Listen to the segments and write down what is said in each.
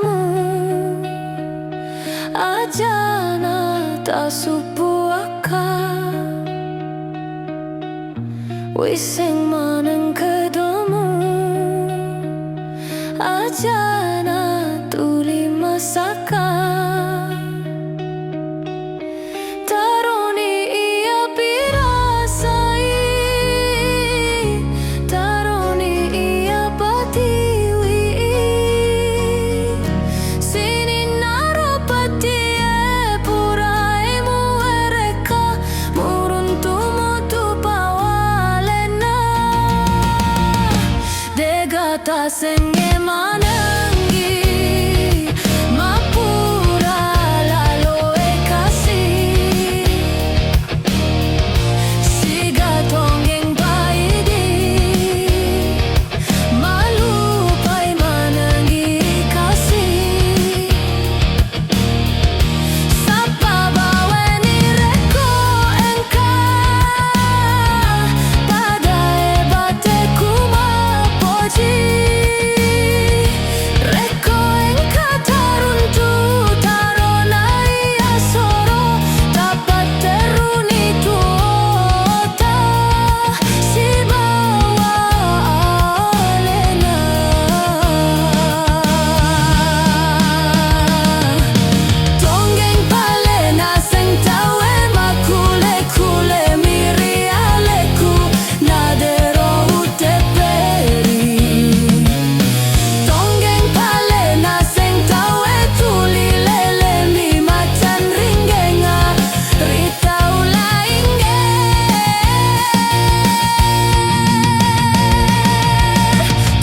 padamu, ajana tak supuaka wising maneng kedomu, ajana tuli masaka taroni ia pirasai, taroni ia patiwi sini naropati e purai muereka muruntumu tu pawalena degata senge mananggi mapura laloe kasih siga tonggeng paidi malupai mananggi kasih sapa baweni reko engka pada ebateku mapoji reko engka taruntu taronai asoro dapat teruni tuota si bawa alena tonggeng palena seng tawe makule kule miri aleku nadero uteperi tonggeng palena seng tawe tuli lele mi macan ringgenga rita ulainge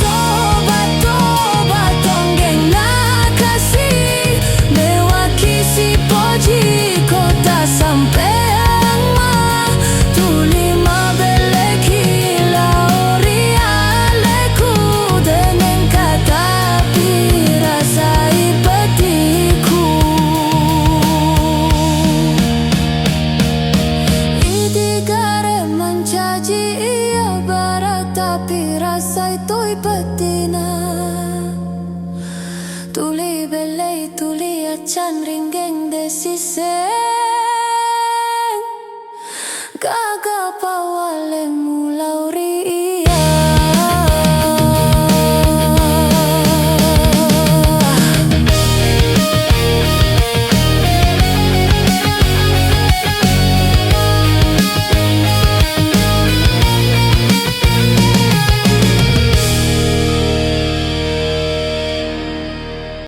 toba toba tonggeng nakasih mewaki si poji kota sampean ma tuli mabeleki laori aleku dengan kata pirasai petiku idigare mencaji ia barat tapi rasai toi petina tuli belei tuli acan ringgeng desisen gaga pawalemu